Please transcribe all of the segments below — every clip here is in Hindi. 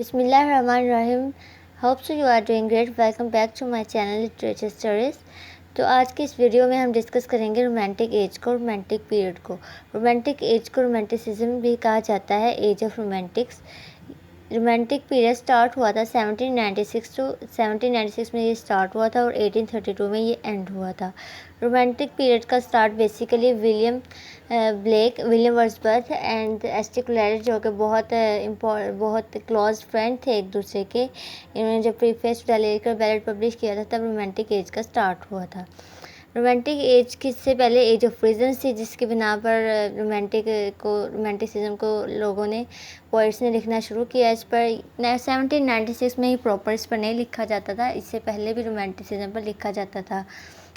बिस्मिल्लाहिर्रहमानिर्रहीम। Hope so you are doing great. Welcome back to my channel literature stories. तो आज की इस वीडियो में हम डिस्कस करेंगे रोमांटिक एज को, रोमांटिक पीरियड को। रोमांटिक एज को रोमांटिसिज्म भी कहा जाता है, age of romantics. Romantic period start हुआ था 1796 में ये स्टार्ट हुआ था और 1832 में ये एंड हुआ था। रोमांटिक पीरियड का start basically William Wordsworth and ST. Coleridge, जो कि बहुत क्लोज फ्रेंड थे एक दूसरे के, इन्होंने जब प्रीफेस लेकर बैलेट पब्लिश किया था तब रोमांटिक एज का स्टार्ट हुआ था। रोमांटिक एज किससे पहले एज ऑफ रीजन थी, जिसकी बिना पर रोमांटिसिज्म को लोगों ने, पोइट्स ने लिखना शुरू किया। इस पर 1796 में ही प्रॉपर इस पर नहीं लिखा जाता था, इससे पहले भी रोमांटिसिज्म पर लिखा जाता था।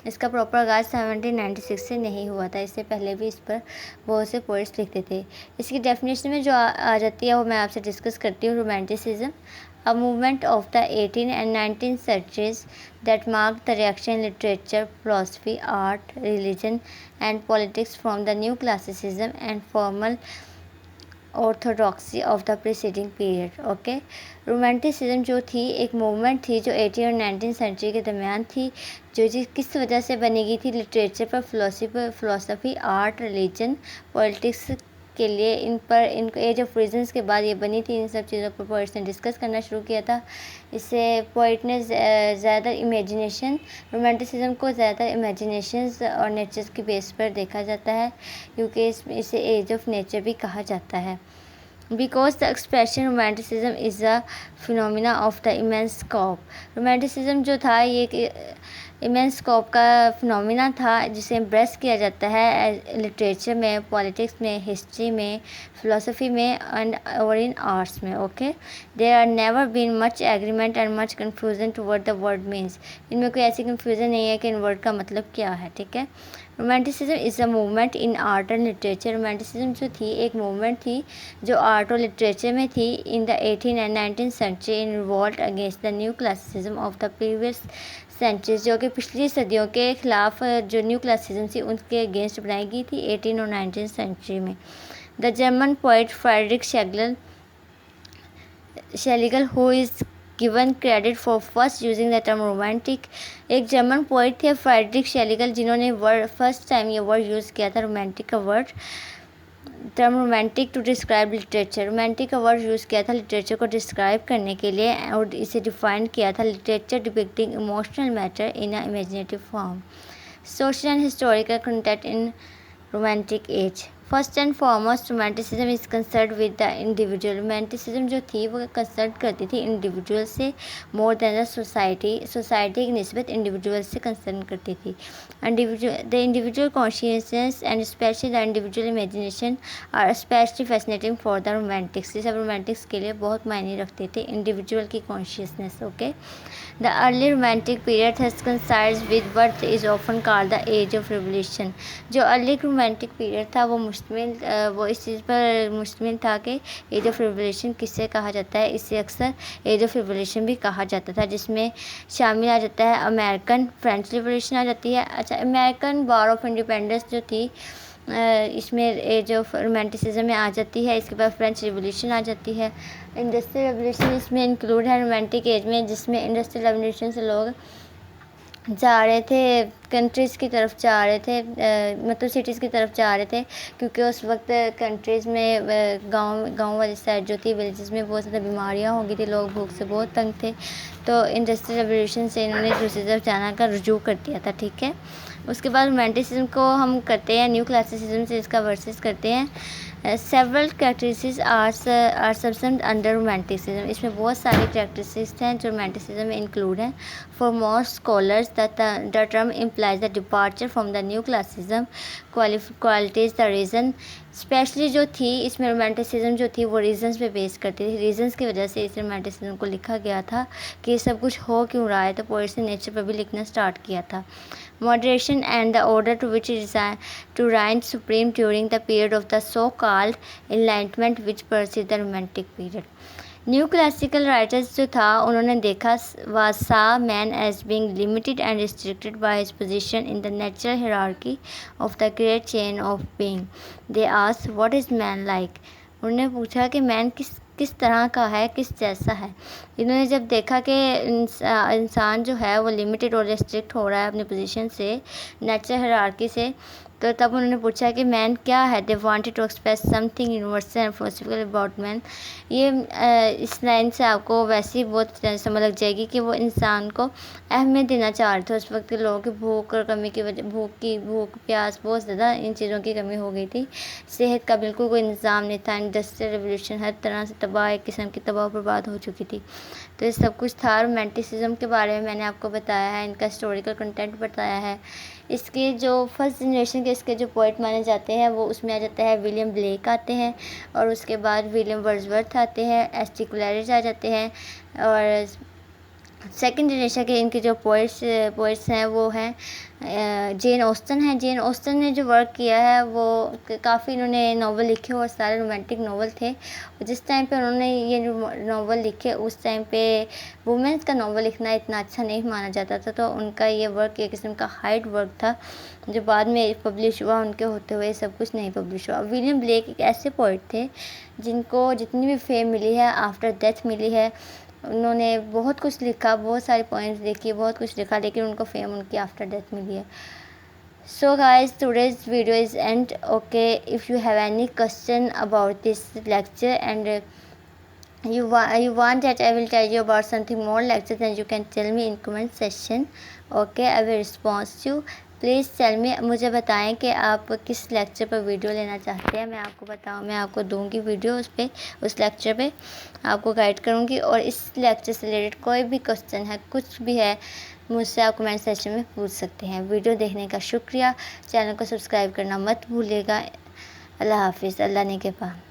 इसका प्रॉपर आगाज़ 1796 से नहीं हुआ था, इससे पहले भी इस पर बहुत से पोइट्स लिखते थे। इसकी डेफिनेशन में जो आ जाती है वो मैं आपसे डिस्कस करती हूँ। Romanticism, a movement of the 18th and 19th centuries that marked the reaction in literature, philosophy, art, religion and politics from the new classicism and formal orthodoxy of the preceding period. Okay, romanticism जो थी एक मूवमेंट थी जो 18 और 19 सेंचुरी के दरमियान थी, जो किस वजह से बनेगी थी, लिटरेचर पर, फिलोसफी, आर्ट, रिलीजन, पॉलिटिक्स के लिए। इन एज ऑफ रीजन्स के बाद ये बनी थी। इन सब चीज़ों पर पोइट्स ने डिस्कस करना शुरू किया था। इससे पोइट ने ज़्यादा इमेजिनेशन, रोमांटिसिज्म को ज़्यादा इमेजिनेशंस और नेचर्स की बेस पर देखा जाता है, क्योंकि इसे एज ऑफ नेचर भी कहा जाता है। Because the expression romanticism is a phenomena of the immense scope. Romanticism जो था ये एक इमेंस स्कोप का फिनोमिना था, जिसे एम्ब्रेस किया जाता है लिटरेचर में, पॉलिटिक्स में, हिस्ट्री में, फ़िलोसफी में एंड और इन आर्ट्स में। Okay, there are never been much agreement and much confusion to word the word means. इनमें कोई ऐसी कन्फ्यूज़न नहीं है कि इन वर्ड का मतलब क्या है। ठीक है, romanticism is a movement in art and literature. Romanticism जो थी एक मूवमेंट थी जो आर्ट और लिटरेचर में थी in the 18th and 19th century, in revolt against the new classicism of the previous centuries, जो कि पिछली सदियों के खिलाफ जो न्यू क्लासिसिज्म थी उनके अगेंस्ट बनाई गई थी 18 और 19 सेंचुरी में। The German poet Friedrich Schlegel, who is given credit for first using the term romantic, एक जर्मन पोइट थे फ्रेडरिक शेलिगल, जिन्होंने फर्स्ट टाइम ये वर्ड यूज़ किया था, रोमांटिक का word, term romantic to describe literature. Romantic का वर्ड यूज़ किया था लिटरेचर को डिस्क्राइब करने के लिए, और इसे डिफाइन किया था, literature depicting emotional matter in a imaginative form. Social and historical content in romantic as. First and foremost romanticism is concern with the individual. Romanticism जो थी वो कंसर्न करती थी इंडिविजुअल से मोर देन द सोसाइटी की निस्बत इंडिविजुअल से कंसर्न करती थी। The individual consciousness and specially the individual imagination are specially fascinating for the romantics. ये सब रोमांटिक्स के लिए बहुत मायने रखते थे, इंडिविजुअल की consciousness. Okay, the early romantic period has coincides with what is often called the age of revolution. जो अर्ली रोमांटिक पीरियड था वो इस चीज़ पर मुश्तमिल था कि एज ऑफ रिवोल्यूशन किससे कहा जाता है। इसे अक्सर एज ऑफ रिवोल्यूशन भी कहा जाता था, जिसमें शामिल आ जाता है अमेरिकन फ्रेंच रिवोल्यूशन आ जाती है। अच्छा, अमेरिकन वॉर ऑफ इंडिपेंडेंस जो थी इसमें एज ऑफ रोमांटिसिज्म में आ जाती है। इसके बाद फ्रेंच रिवोल्यूशन आ जाती है। इंडस्ट्रियल रेवोल्यूशन इसमें इंक्लूड है रोमांटिक एज में, जिसमें इंडस्ट्रियल रेवोल्यूशन से लोग जा रहे थे, कंट्रीज़ की तरफ जा रहे थे, मतलब सिटीज़ की तरफ जा रहे थे, क्योंकि उस वक्त कंट्रीज़ में गांव वाली साइड जो थी, विलेजेस में बहुत ज़्यादा बीमारियां हो गई थी, लोग भूख से बहुत तंग थे। तो इंडस्ट्रियल रेवोल्यूशन से इन्होंने दूसरी तरफ जाना का रुजू कर दिया था। ठीक है, उसके बाद रोमांटिसिज्म को हम करते हैं न्यू क्लासिसिज्म से, इसका वर्सेस करते हैं। Several characteristics are subsumed under romanticism. इसमें बहुत सारे कैरेक्टरिस्टिक्स हैं जो रोमांटिसिज्म में इंक्लूड हैं। For most scholars the term implies the departure from the new classicism qualities the reason। Specially जो थी इसमें रोमांटिसिज्म जो थी वो रीजन्स पे बेस करती थी। रीजन्स की वजह से इस रोमांटिसिज्म को लिखा गया था कि ये सब कुछ हो क्यों रहा है, तो पोइट्स ने नेचर पर भी लिखना स्टार्ट किया था। Moderation and the order to which it to reign supreme during the period of the so-called enlightenment which preceded the romantic period। New classical writers जो था उन्होंने देखा सा man as being limited and restricted by his position in the natural hierarchy of the great chain of being. They asked what is man like. उन्होंने पूछा कि मैन किस तरह का है, किस जैसा है। इन्होंने जब देखा कि इंसान जो है वो लिमिटेड और रिस्ट्रिक्ट हो रहा है अपनी पोजीशन से, नेचुरल हायरार्की से, तो तब उन्होंने पूछा कि मैन क्या है। They wanted to express something universal and philosophical about man. ये इस लाइन से आपको वैसे ही बहुत समझ लग जाएगी कि वो इंसान को अहमियत देना चाह रहे थे। उस वक्त के लोगों की भूख और कमी की वजह, भूख प्यास बहुत ज़्यादा, इन चीज़ों की कमी हो गई थी। सेहत का बिल्कुल कोई निज़ाम नहीं था। इंडस्ट्रियल रेवोल्यूशन हर तरह से तबाह, एक किस्म की तबाह बर्बाद हो चुकी थी। तो ये सब कुछ था। रोमांटिसिज्म के बारे में मैंने आपको बताया है, इनका हिस्टोरिकल कंटेंट बताया है। इसके जो फर्स्ट जनरेशन के इसके जो पोइट माने जाते हैं वो उसमें आ जाता है विलियम ब्लेक आते हैं, और उसके बाद विलियम वर्ड्सवर्थ आते हैं, एस.टी. क्लैरिज आ जाते हैं, और सेकंड जनरेशन के इनके जो पोइट्स हैं वो हैं जेन ऑस्टन है। जेन ऑस्टन ने जो वर्क किया है वो काफ़ी, इन्होंने नावल लिखे और सारे रोमांटिक नावल थे। और जिस टाइम पे उन्होंने ये नावल लिखे उस टाइम पे वुमेंस का नावल लिखना इतना अच्छा नहीं माना जाता था, तो उनका ये वर्क एक किस्म का हाइड वर्क था जो बाद में पब्लिश हुआ। उनके होते हुए सब कुछ नहीं पब्लिश हुआ। विलियम ब्लेक एक ऐसे पोइट थे जिनको जितनी भी फेम मिली है आफ्टर डेथ मिली है। उन्होंने बहुत कुछ लिखा, बहुत सारी पॉइंट्स लिखी, बहुत कुछ लिखा, लेकिन उनको फेम उनकी आफ्टर डेथ मिली है। So guys, today's video is and. Okay, if you have any question about this lecture and you want that I will tell you about something more lecture, then you can tell me in comment section. Okay, I will respond you. Please tell me, मुझे बताएं कि आप किस लेक्चर पर वीडियो लेना चाहते हैं। मैं आपको दूंगी वीडियो उस लेक्चर पे आपको गाइड करूंगी। और इस लेक्चर से रिलेटेड कोई भी क्वेश्चन है, कुछ भी है, मुझसे आप कमेंट सेक्शन में पूछ सकते हैं। वीडियो देखने का शुक्रिया। चैनल को सब्सक्राइब करना मत भूलिएगा। अल्लाह हाफिज़। अल्लाह ने के पास।